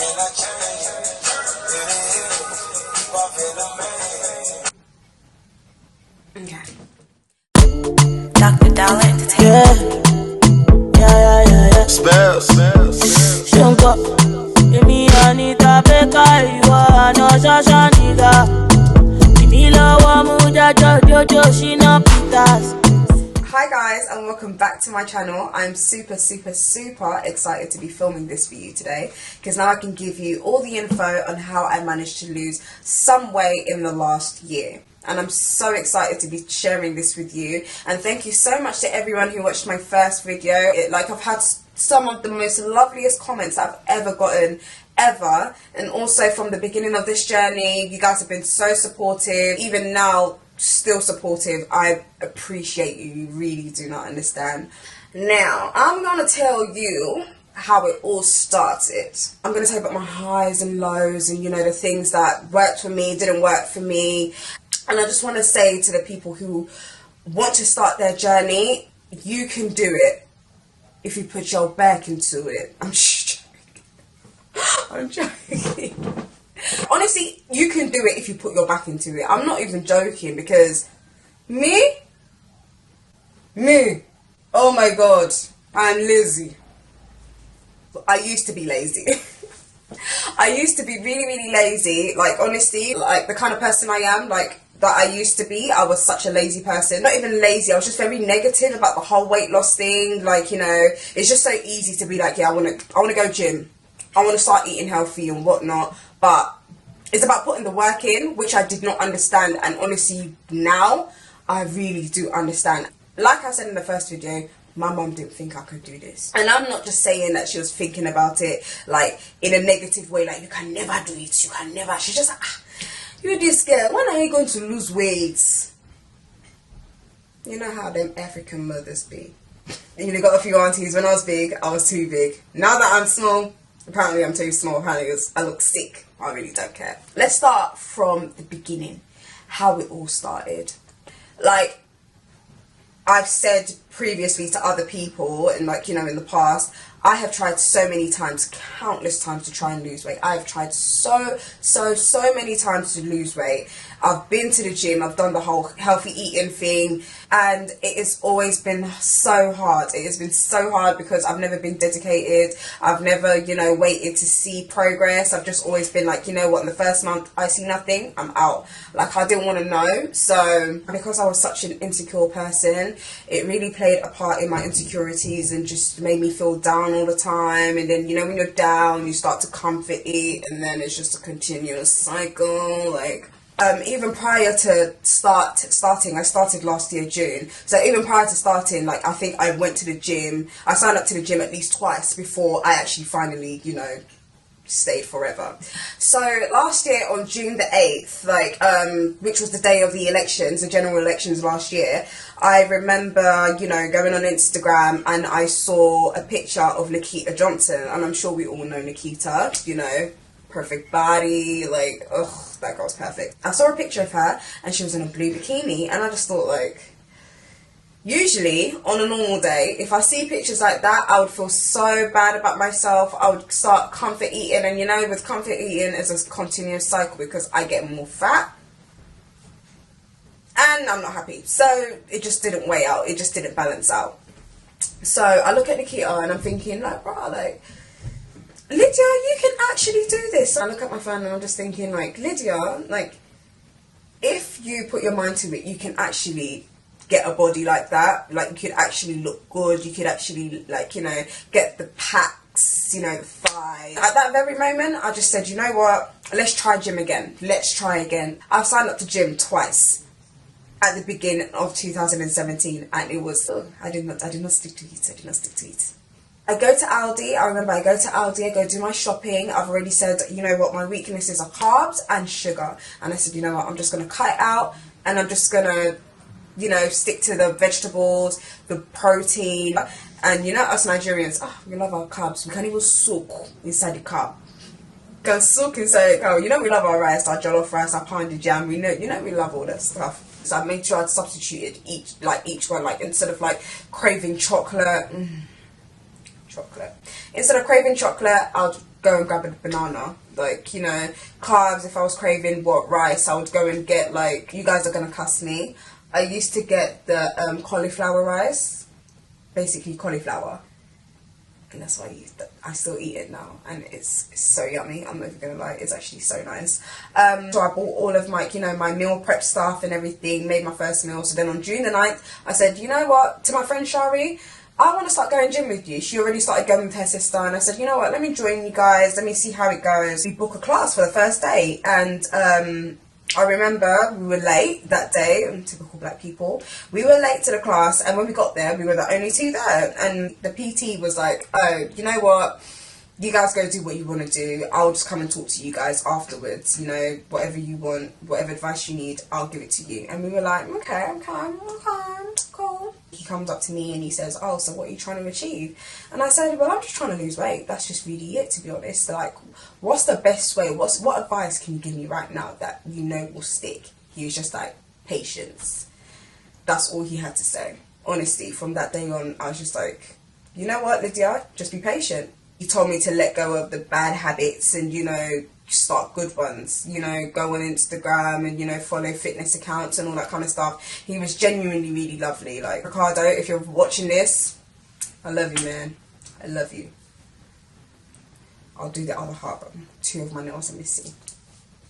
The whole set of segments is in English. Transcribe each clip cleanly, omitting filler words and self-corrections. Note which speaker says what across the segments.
Speaker 1: Okay. Dr. Dollar Entertainment.
Speaker 2: Yeah. Spells. Shunko. Emi Anita Beka iwa no shasha nigga. Kimila wa muja jojo shina pitas.
Speaker 1: Hi guys, and welcome back to my channel. I'm super excited to be filming this for you today because now I can give you all the info on how I managed to lose some weight in the last year. And I'm so excited to be sharing this with you, and thank you so much to everyone who watched my first video. I've had some of the most loveliest comments I've ever gotten ever, and also from the beginning of this journey you guys have been so supportive, even now still supportive. I appreciate you really do not understand. Now I'm gonna tell you how it all started. I'm gonna tell you about my highs and lows, and the things that worked for me, didn't work for me. And I just want to say to the people who want to start their journey, you can do it if you put your back into it. I'm just joking. I'm joking. Honestly, you can do it if you put your back into it. I'm not even joking, because me, oh my god, I'm lazy. I used to be lazy. I used to be really lazy. Like, honestly, like the kind of person I am, that I used to be, I was such a lazy person. Not even lazy, I was just very negative about the whole weight loss thing. It's just so easy to be like, yeah, I want to go gym, I want to start eating healthy and whatnot. But it's about putting the work in, which I did not understand. And honestly, now I really do understand. Like I said in the first video, my mum didn't think I could do this. And I'm not just saying that she was thinking about it like in a negative way, like you can never do it, you can never. She's just like, you this girl, when are you going to lose weight? You know how them African mothers be. And got a few aunties. When I was big, I was too big. Now that I'm small, apparently I'm too small. Apparently I look sick. I really don't care. Let's start from the beginning. How it all started. Like I've said previously to other people, and in the past, I have tried so many times, countless times, to try and lose weight. I have tried so many times to lose weight. I've been to the gym, I've done the whole healthy eating thing, and it has always been so hard. It has been so hard because I've never been dedicated. I've never, waited to see progress. I've just always been like, in the first month I see nothing, I'm out. Like, I didn't want to know. So because I was such an insecure person, it really played a part in my insecurities and just made me feel down all the time. And then when you're down, you start to comfort eat, and then it's just a continuous cycle. Even prior to starting, I started last year June, so even prior to starting, I think I went to the gym. I signed up to the gym at least twice before I actually finally stayed forever. So last year on June the 8th, which was the day of the elections, the general elections last year, I remember going on Instagram and I saw a picture of Nikita Johnson, and I'm sure we all know Nikita, perfect body, that girl's perfect. I saw a picture of her and she was in a blue bikini, and I just thought, usually on a normal day, if I see pictures like that, I would feel so bad about myself. I would start comfort eating, and with comfort eating, it's a continuous cycle because I get more fat and I'm not happy. So it just didn't weigh out, it just didn't balance out. So I look at Nikita and I'm thinking, Lydia, you can actually do this. I look at my phone and I'm just thinking, Lydia, if you put your mind to it, you can actually get a body like that. You could actually look good. You could actually, get the packs, the thighs. At that very moment, I just said, you know what? Let's try gym again. Let's try again. I've signed up to gym twice at the beginning of 2017, and it was, I did not stick to it. I did not stick to it. I go to Aldi, I go do my shopping. I've already said, you know what, my weaknesses are carbs and sugar. And I said, you know what, I'm just going to cut it out, and I'm just going to, stick to the vegetables, the protein. And us Nigerians, we love our carbs. We can even soak inside the carb. Can soak inside the carb. We love our rice, our jollof rice, our pounded jam. We love all that stuff. So I made sure I substituted each one, instead of craving chocolate, chocolate. Instead of craving chocolate, I'd go and grab a banana. Like, you know, carbs, if I was craving rice, I would go and get, like, you guys are gonna cuss me, I used to get the cauliflower rice, basically cauliflower, and that's why I still eat it now, and it's so yummy. I'm not even gonna lie, it's actually so nice. So I bought all of my, you know, my meal prep stuff and everything, made my first meal. So then on June the 9th, I said, you know what, to my friend Shari, I want to start going gym with you. She already started going with her sister, and I said, you know what, let me join you guys, let me see how it goes. We book a class for the first day, and I remember we were late that day. Typical black people. We were late to the class, and when we got there, we were the only two there. And the PT was like, oh, you know what? You guys go do what you want to do. I'll just come and talk to you guys afterwards. You know, whatever you want, whatever advice you need, I'll give it to you. And we were like, okay, cool. He comes up to me and he says, oh, so what are you trying to achieve? And I said, well, I'm just trying to lose weight. That's just really it, to be honest. Like, what's the best way? What advice can you give me right now that you know will stick? He was just like, patience. That's all he had to say. Honestly, from that day on, I was just like, you know what, Lydia? Just be patient. He told me to let go of the bad habits and, you know, start good ones. You know, go on Instagram and, you know, follow fitness accounts and all that kind of stuff. He was genuinely really lovely. Like, Ricardo, if you're watching this, I love you, man. I love you. I'll do the other heart, but 2 of my nails are missing.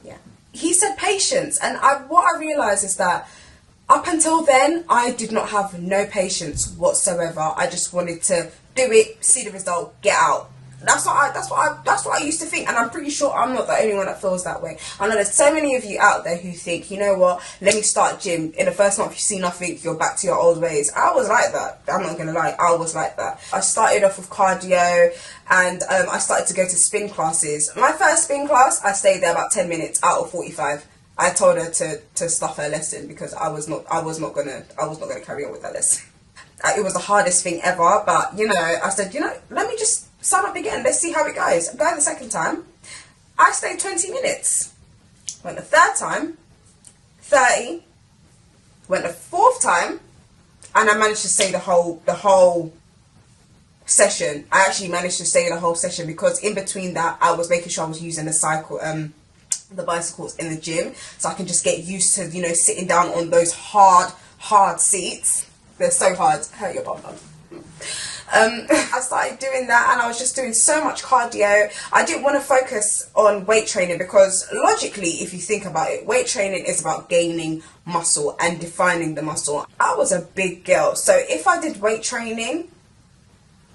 Speaker 1: Yeah. He said patience, and what I realised is that up until then, I did not have no patience whatsoever. I just wanted to do it, see the result, get out. That's what I used to think, and I'm pretty sure I'm not the only one that feels that way. I know there's so many of you out there who think, you know what, let me start gym. In the first month you see nothing, you're back to your old ways. I was like that. I'm not gonna lie, I was like that. I started off with cardio, and I started to go to spin classes. My first spin class, I stayed there about 10 minutes out of 45. I told her to stop her lesson because I was not gonna carry on with that lesson. It was the hardest thing ever, but you know, I said, you know, let me just sign up again. Let's see how it goes. I'm going the second time. I stayed 20 minutes. Went the third time, 30. Went the fourth time, and I managed to stay the whole session. I actually managed to stay the whole session because in between that, I was making sure I was using the bicycles in the gym, so I can just get used to, you know, sitting down on those hard seats. They're so hard. Hurt your bum. I started doing that, and I was just doing so much cardio. I didn't want to focus on weight training because logically, if you think about it, weight training is about gaining muscle and defining the muscle. I was a big girl, so if I did weight training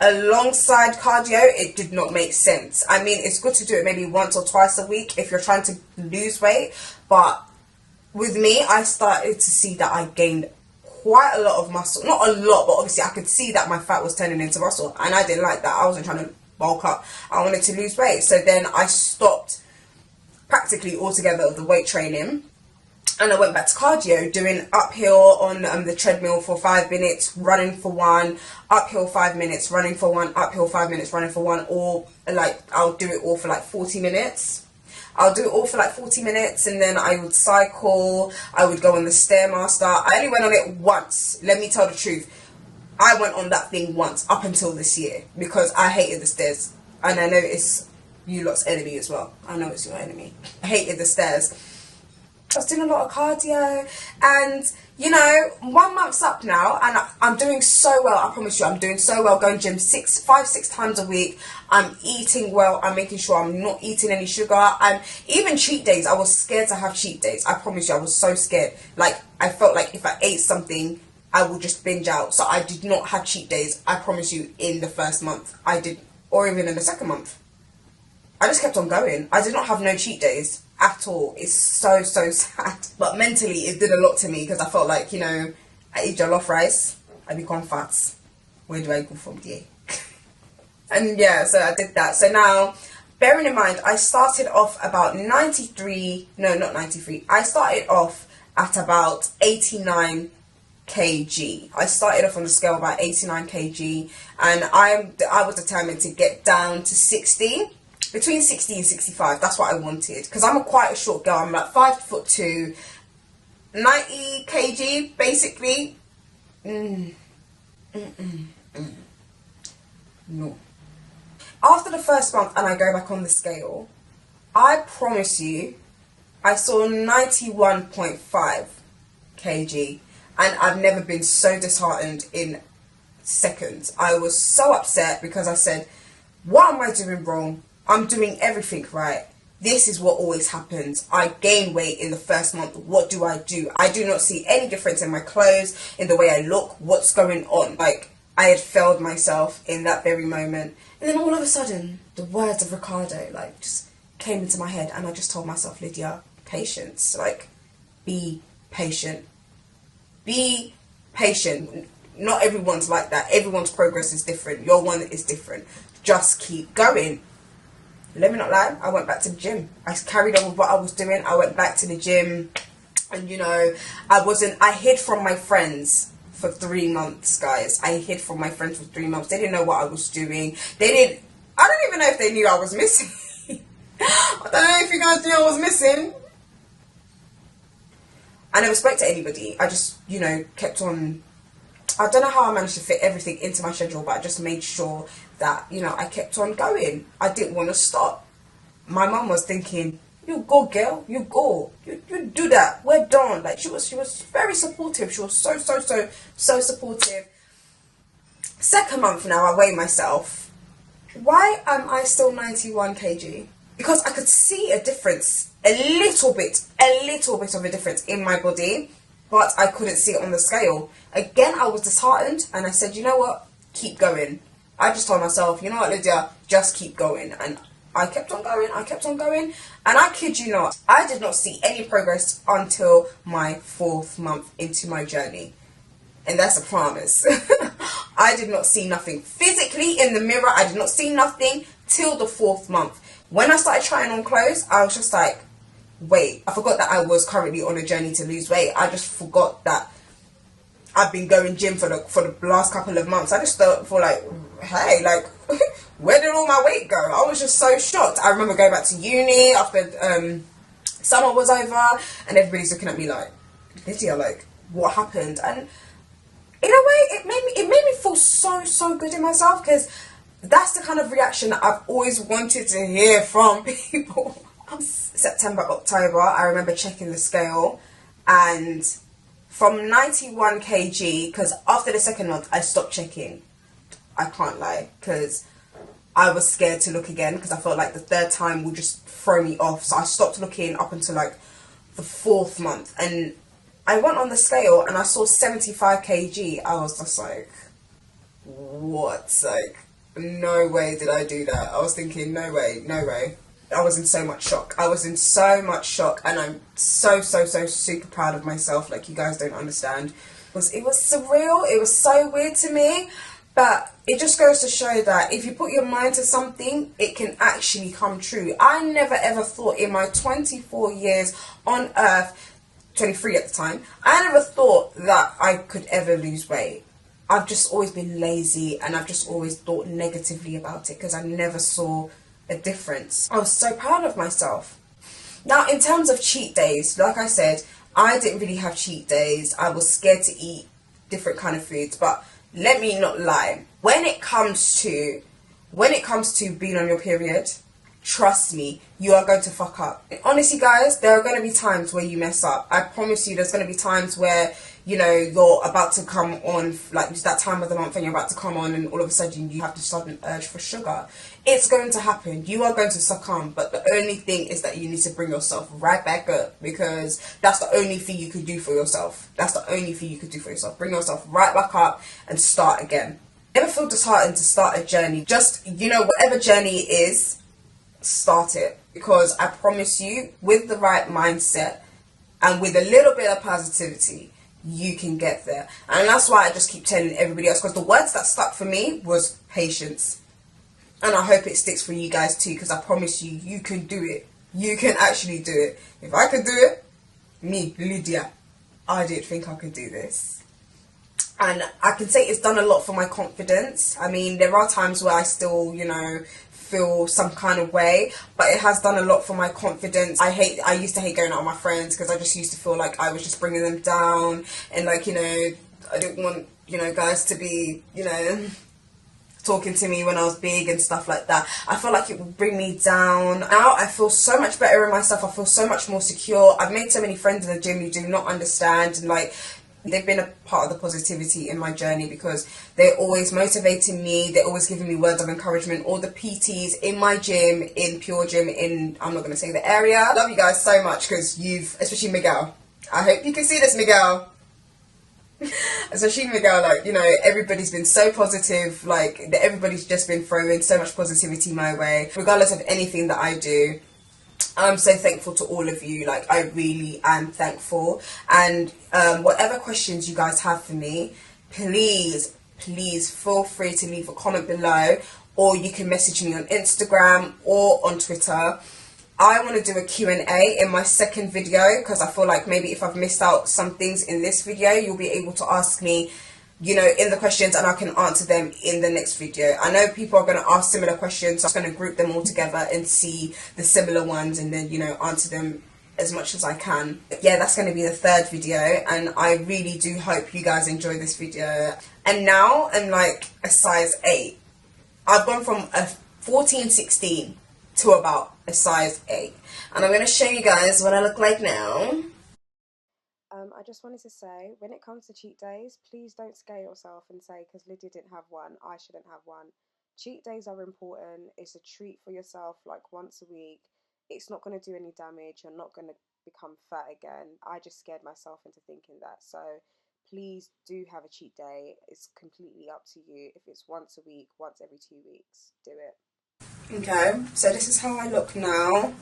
Speaker 1: alongside cardio, it did not make sense. I mean, it's good to do it maybe once or twice a week if you're trying to lose weight, but with me, I started to see that I gained quite a lot of muscle. Not a lot, but obviously I could see that my fat was turning into muscle, and I didn't like that. I wasn't trying to bulk up. I wanted to lose weight. So then I stopped practically altogether the weight training, and I went back to cardio, doing uphill on the treadmill for 5 minutes, running for 1, uphill 5 minutes, running for 1, uphill 5 minutes, running for 1, or like I'll do it all for like 40 minutes. I'll do it all for like 40 minutes, and then I would cycle, I would go on the Stairmaster. I only went on it once, let me tell the truth. I went on that thing once up until this year because I hated the stairs. And I know it's you lot's enemy as well. I know it's your enemy. I hated the stairs. I was doing a lot of cardio, and you know, 1 month's up now, and I'm doing so well. I promise you, I'm doing so well. Going gym 5-6 times a week. I'm eating well. I'm making sure I'm not eating any sugar. And even cheat days, I was scared to have cheat days. I promise you, I was so scared. Like, I felt like if I ate something, I would just binge out. So I did not have cheat days. I promise you, in the first month, I did, or even in the second month. I just kept on going. I did not have no cheat days at all. It's so sad, but mentally it did a lot to me because I felt like, you know, I eat jollof rice, I become fat. Where do I go from there? And yeah, so I did that. So now, bearing in mind, I started off about 93, no, not 93. I started off at about 89 kg. I started off on the scale about 89 kg, and I was determined to get down to 60. Between 60 and 65, that's what I wanted. Because I'm quite a short girl. I'm like 5'2", 90 kg, basically. No. After the first month and I go back on the scale, I promise you, I saw 91.5 kg, and I've never been so disheartened in seconds. I was so upset because I said, what am I doing wrong? I'm doing everything right. This is what always happens. I gain weight in the first month. What do? I do not see any difference in my clothes, in the way I look. What's going on? Like, I had failed myself in that very moment. And then all of a sudden, the words of Ricardo, like, just came into my head, and I just told myself, Lydia, patience. Like, be patient. Be patient. Not everyone's like that. Everyone's progress is different. Your one is different. Just keep going. Let me not lie, I went back to the gym. I carried on with what I was doing. I went back to the gym, and you know, I hid from my friends for 3 months, guys. I hid from my friends for 3 months. They didn't know what I was doing. I don't even know if they knew I was missing. I don't know if you guys knew I was missing. I never spoke to anybody. I just, you know, kept on. I don't know how I managed to fit everything into my schedule, but I just made sure that, you know, I kept on going. I didn't want to stop. My mum was thinking, you go, girl, you go. You do that. We're done. Like, she was very supportive. She was so supportive. Second month now, I weigh myself. Why am I still 91 kg? Because I could see a difference, a little bit of a difference in my body, but I couldn't see it on the scale. Again, I was disheartened, and I said, you know what? Keep going. I just told myself, you know what, Lydia, just keep going. And I kept on going, and I kid you not, I did not see any progress until my 4th month into my journey. And that's a promise. I did not see nothing physically in the mirror. I did not see nothing till the 4th month. When I started trying on clothes, I was just like, wait, I forgot that I was currently on a journey to lose weight. I just forgot that I've been going gym for the last couple of months. I just thought, like, hey, like, where did all my weight go? I was just so shocked. I remember going back to uni after summer was over, and everybody's looking at me like, Lydia, like, what happened? And in a way, it made me feel so good in myself, because that's the kind of reaction that I've always wanted to hear from people. September, October, I remember checking the scale, and from 91 kg, because after the second month, I stopped checking. I can't lie, because I was scared to look again, because I felt like the 3rd time would just throw me off. So I stopped looking up until like the 4th month, and I went on the scale and I saw 75 kg. I was just like, what? Like, no way did I do that. I was thinking, no way. I was in so much shock. And I'm so super proud of myself. Like, you guys don't understand. It was surreal. It was so weird to me. But it just goes to show that if you put your mind to something, it can actually come true. I never ever thought in my 24 years on earth, 23 at the time, I never thought that I could ever lose weight. I've just always been lazy, and I've just always thought negatively about it, because I never saw a difference. I was so proud of myself. Now, in terms of cheat days, like I said, I didn't really have cheat days. I was scared to eat different kind of foods, but let me not lie. When it comes to being on your period, trust me, you are going to fuck up. And honestly, guys, there are going to be times where you mess up. I promise you, there's going to be times where, you know, you're about to come on, like, it's that time of the month and you're about to come on, and all of a sudden you have to start an urge for sugar. It's going to happen. You are going to succumb, but the only thing is that you need to bring yourself right back up, because that's the only thing you could do for yourself. Bring yourself right back up and start again. Never feel disheartened to start a journey. Just, you know, whatever journey it is, start it, because I promise you, with the right mindset and with a little bit of positivity, you can get there. And that's why I just keep telling everybody else, because the words that stuck for me was patience, and I hope it sticks for you guys too, because I promise you, you can do it. You can actually do it. If I could do it, me, Lydia, I didn't think I could do this. And I can say it's done a lot for my confidence. I mean, there are times where I still, you know, feel some kind of way, but it has done a lot for my confidence. I used to hate going out with my friends, because I just used to feel like I was just bringing them down, and, like, you know, I didn't want, you know, guys to be, you know, talking to me when I was big and stuff like that. I felt like it would bring me down. Now I feel so much better in myself. I feel so much more secure. I've made so many friends in the gym who do not understand, and like, they've been a part of the positivity in my journey because they're always motivating me. They're always giving me words of encouragement. All the PTs in my gym, in Pure Gym, in, I'm not going to say the area. I love you guys so much because you've, especially Miguel. I hope you can see this, Miguel. Especially Miguel, like, you know, everybody's been so positive. Like, everybody's just been throwing so much positivity my way. Regardless of anything that I do, I'm so thankful to all of you. Like, I really am thankful. And whatever questions you guys have for me, please feel free to leave a comment below, or you can message me on Instagram or on Twitter. I want to do a Q&A in my second video because I feel like maybe if I've missed out some things in this video, you'll be able to ask me, you know, in the questions, and I can answer them in the next video. I know people are going to ask similar questions, so I'm going to group them all together and see the similar ones, and then, you know, answer them as much as I can. Yeah, that's going to be the third video, and I really do hope you guys enjoy this video. And now I'm like a size 8. I've gone from a 14, 16 to about a size 8, and I'm going to show you guys what I look like now.
Speaker 3: I just wanted to say, when it comes to cheat days, please don't scare yourself and say, because Lydia didn't have one, I shouldn't have one. Cheat days are important. It's a treat for yourself, like once a week. It's not going to do any damage. You're not going to become fat again. I just scared myself into thinking that. So please do have a cheat day. It's completely up to you. If it's once a week, once every 2 weeks, do it.
Speaker 1: Okay, so this is how I look now.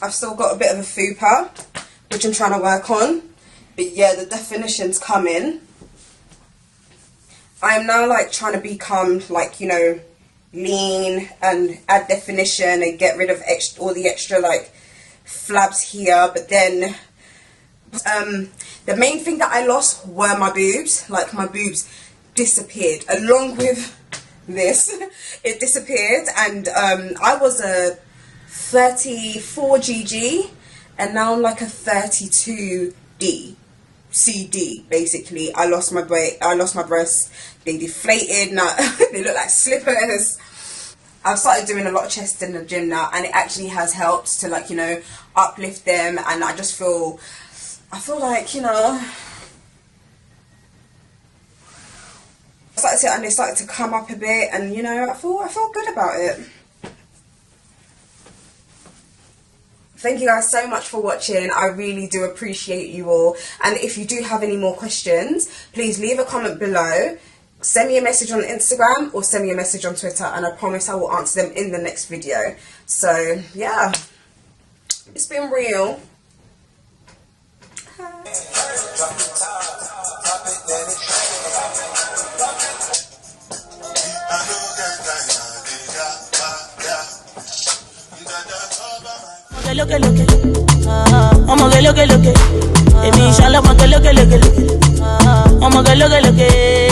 Speaker 1: I've still got a bit of a fupa, which I'm trying to work on. But yeah, the definition's coming. I am now like trying to become like, you know, lean and add definition and get rid of all the extra like flabs here. But then the main thing that I lost were my boobs. Like, my boobs disappeared along with this. It disappeared, and I was a 34 GG, and now I'm like a 32 D, CD. Basically, I lost my breasts. They deflated. Now they look like slippers. I've started doing a lot of chest in the gym now, and it actually has helped to, like, you know, uplift them. And I just feel, like, you know, they started to come up a bit, and, you know, I feel good about it. Thank you guys so much for watching. I really do appreciate you all. And if you do have any more questions, please leave a comment below. Send me a message on Instagram or send me a message on Twitter, and I promise I will answer them in the next video. So, yeah. It's been real.
Speaker 2: I'ma get look. Emi inshallah, I'ma get look. I'ma get look.